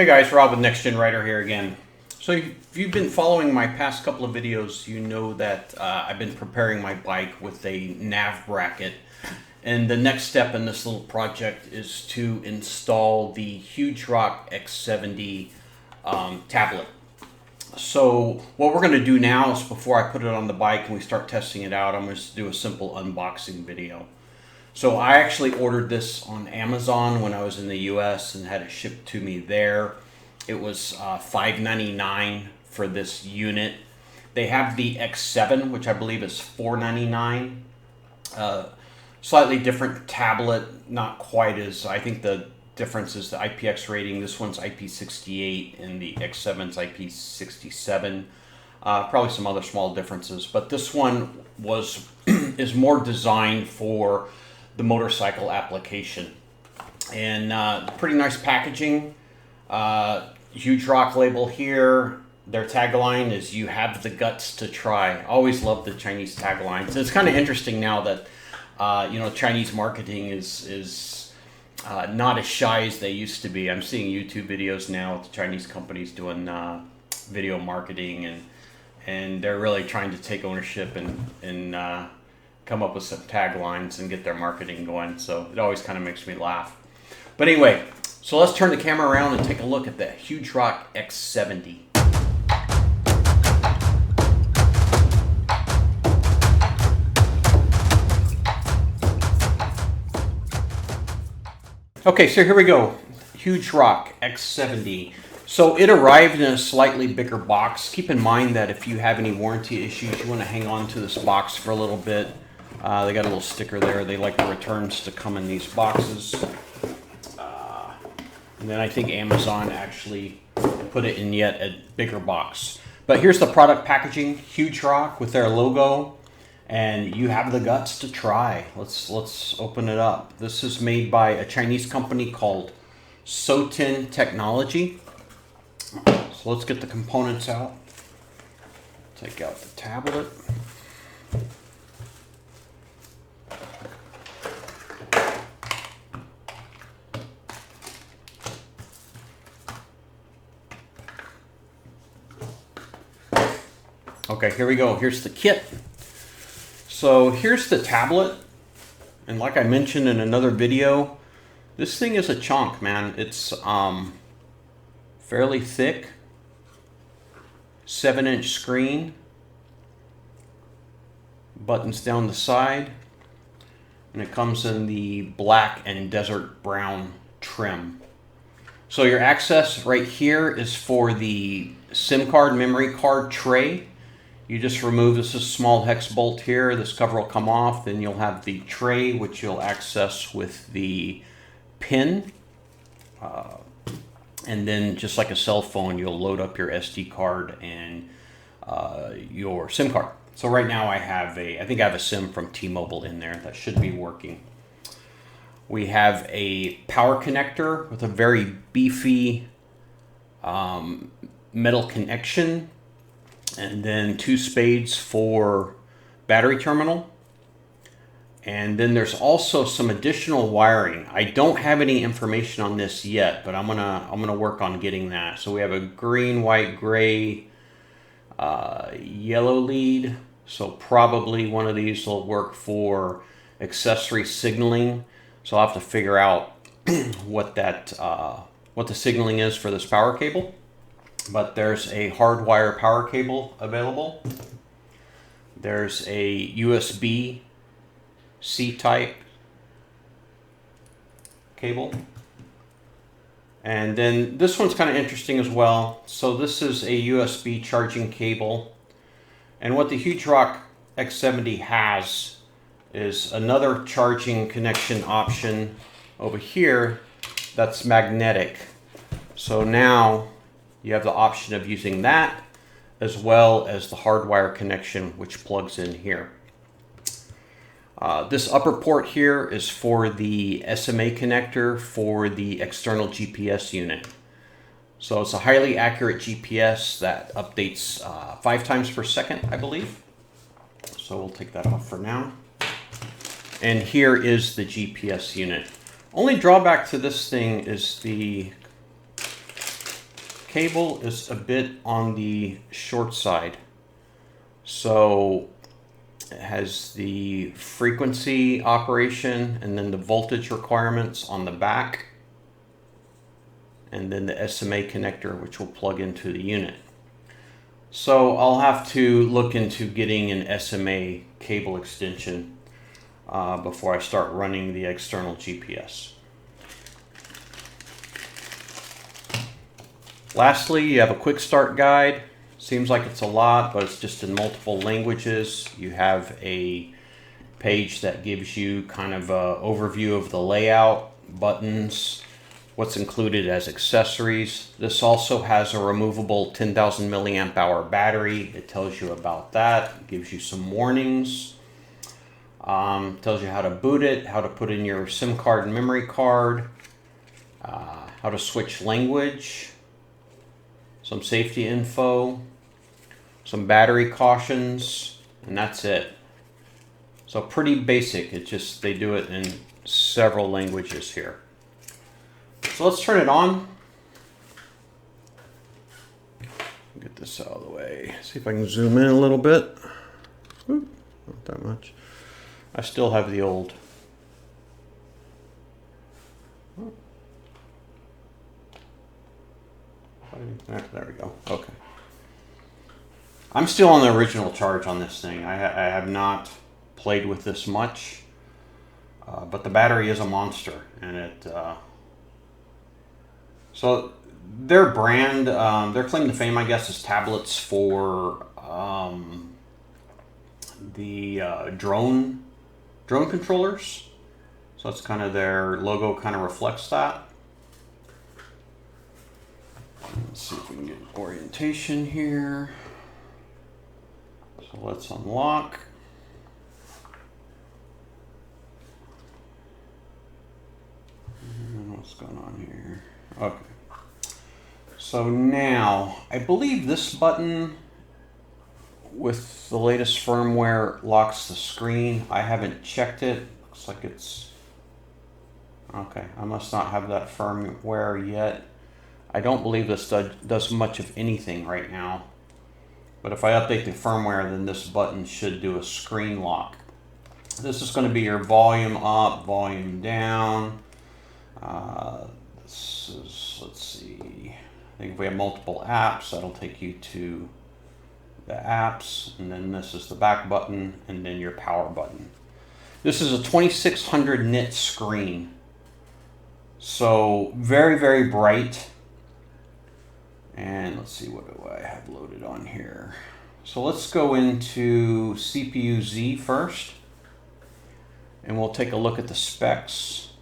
Hey guys, Rob with Next Gen Rider here again. So if you've been following my past couple of videos, you know that I've been preparing my bike with a nav bracket. And the next step in this little project is to install the Hugerock X70 tablet. So what we're going to do now is, before I put it on the bike and we start testing it out, I'm going to do a simple unboxing video. So I actually ordered this on Amazon when I was in the US and had it shipped to me there. It was $5.99 for this unit. They have the X7, which I believe is $4.99. Slightly different tablet, not quite as, I think the difference is the IPX rating. This one's IP68 and the X7's IP67. Probably some other small differences, but this one is more designed for the motorcycle application. And pretty nice packaging. Hugerock label here. Their tagline is "You have the guts to try." Always love the Chinese taglines. It's kind of interesting now that Chinese marketing is not as shy as they used to be. I'm seeing YouTube videos now with the Chinese companies doing video marketing, and they're really trying to take ownership and come up with some taglines and get their marketing going. So it always kind of makes me laugh. But anyway, so let's turn the camera around and take a look at the Hugerock X70. Okay, so here we go. Hugerock X70. So it arrived in a slightly bigger box. Keep in mind that if you have any warranty issues, you want to hang on to this box for a little bit. They got a little sticker there. They like the returns to come in these boxes. And then I think Amazon actually put it in yet a bigger box. But here's the product packaging. Hugerock with their logo. And you have the guts to try. Let's open it up. This is made by a Chinese company called Sotin Technology. So let's get the components out. Take out the tablet. Okay, here we go. Here's the kit. So here's the tablet. And like I mentioned in another video, this thing is a chunk, man. It's fairly thick. 7-inch screen. Buttons down the side. And it comes in the black and desert brown trim. So your access right here is for the SIM card, memory card tray. You just remove this small hex bolt here. This cover will come off. Then you'll have the tray, which you'll access with the pin. And then, just like a cell phone, you'll load up your SD card and your SIM card. So right now I think I have a SIM from T-Mobile in there. That should be working. We have a power connector with a very beefy metal connection. And then 2 spades for battery terminal. And then there's also some additional wiring. I don't have any information on this yet, but I'm gonna work on getting that. So we have a green, white, gray, yellow lead. So probably one of these will work for accessory signaling. So I'll have to figure out what the signaling is for this power cable. But there's a hardwire power cable available. There's a USB-C type cable. And then this one's kind of interesting as well. So this is a USB charging cable. And what the Hugerock X70 has is another charging connection option over here that's magnetic. So now you have the option of using that as well as the hardwire connection, which plugs in here. This upper port here is for the SMA connector for the external GPS unit. So it's a highly accurate GPS that updates 5 times per second, I believe. So we'll take that off for now. And here is the GPS unit. Only drawback to this thing is the cable is a bit on the short side. So it has the frequency operation and then the voltage requirements on the back, and then the SMA connector, which will plug into the unit. So I'll have to look into getting an SMA cable extension before I start running the external GPS. Lastly, you have a quick start guide. Seems like it's a lot, but it's just in multiple languages. You have a page that gives you kind of an overview of the layout, buttons, what's included as accessories. This also has a removable 10,000 milliamp hour battery. It tells you about that. It gives you some warnings. Tells you how to boot it, how to put in your SIM card and memory card, how to switch language, some safety info, some battery cautions, and that's it. So pretty basic. It's just they do it in several languages here. So let's turn it on. Get this out of the way. See if I can zoom in a little bit. Oop, not that much. I still have the old. There we go. Okay. I'm still on the original charge on this thing. I have not played with this much, but the battery is a monster, and it. So their brand, their claim to fame, I guess, is tablets for the drone controllers. So that's kind of their logo, kind of reflects that. Let's see if we can get orientation here. So let's unlock. And what's going on here? Okay. So now, I believe this button with the latest firmware locks the screen. I haven't checked it. Looks like it's... Okay, I must not have that firmware yet. I don't believe this does much of anything right now. But if I update the firmware, then this button should do a screen lock. This is going to be your volume up, volume down. This is, let's see, I think if we have multiple apps, that'll take you to the apps, and then this is the back button, and then your power button. This is a 2600 nit screen, so very, very bright. And let's see, what do I have loaded on here? So let's go into CPU-Z first, and we'll take a look at the specs.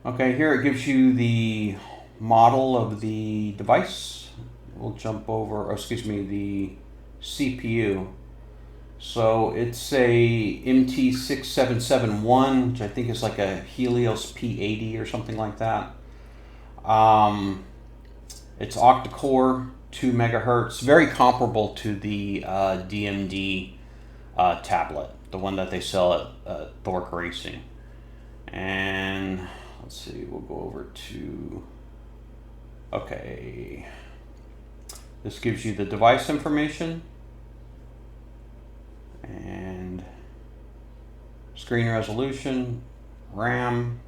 Okay, here it gives you the model of the device. We'll jump over, or excuse me, the CPU. So it's a MT6771, which I think is like a Helios P80 or something like that. It's octa-core, 2 megahertz, very comparable to the DMD tablet, the one that they sell at Thork Racing. And let's see, we'll go over to, okay, this gives you the device information and screen resolution, RAM,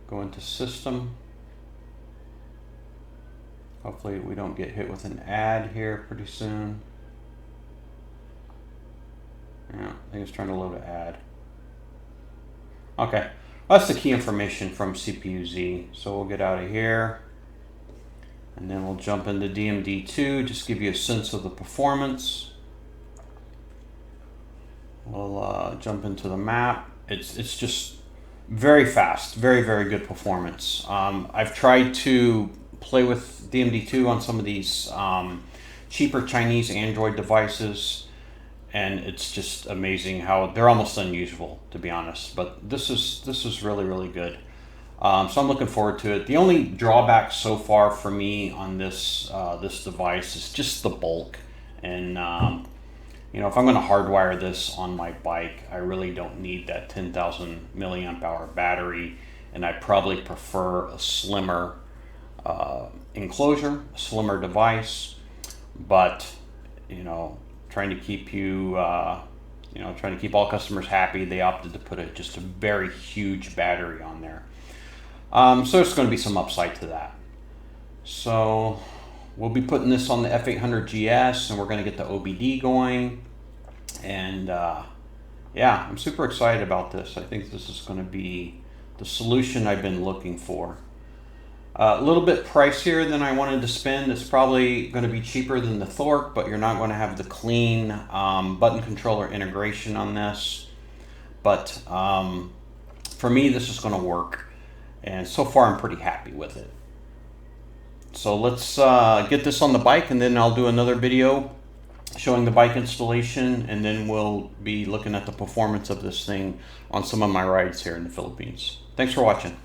go into system. Hopefully we don't get hit with an ad here pretty soon. Yeah, I think it's trying to load an ad. Okay, that's the key information from CPU-Z. So we'll get out of here, and then we'll jump into DMD2, just give you a sense of the performance. We'll jump into the map. It's just very fast, very, very good performance. I've tried to play with DMD2 on some of these cheaper Chinese Android devices, and it's just amazing how they're almost unusable, to be honest. But this is really, really good. So I'm looking forward to it. The only drawback so far for me on this this device is just the bulk, and you know, if I'm going to hardwire this on my bike, I really don't need that 10,000 milliamp hour battery, and I probably prefer a slimmer enclosure, a slimmer device, but you know, trying to keep you, trying to keep all customers happy, they opted to put just a very huge battery on there. So there's going to be some upside to that. So we'll be putting this on the F800 GS, and we're going to get the OBD going. And yeah, I'm super excited about this. I think this is going to be the solution I've been looking for. A little bit pricier than I wanted to spend. It's probably going to be cheaper than the Thork, but you're not going to have the clean button controller integration on this. But for me, this is going to work. And so far, I'm pretty happy with it. So let's get this on the bike, and then I'll do another video showing the bike installation, and then we'll be looking at the performance of this thing on some of my rides here in the Philippines. Thanks for watching.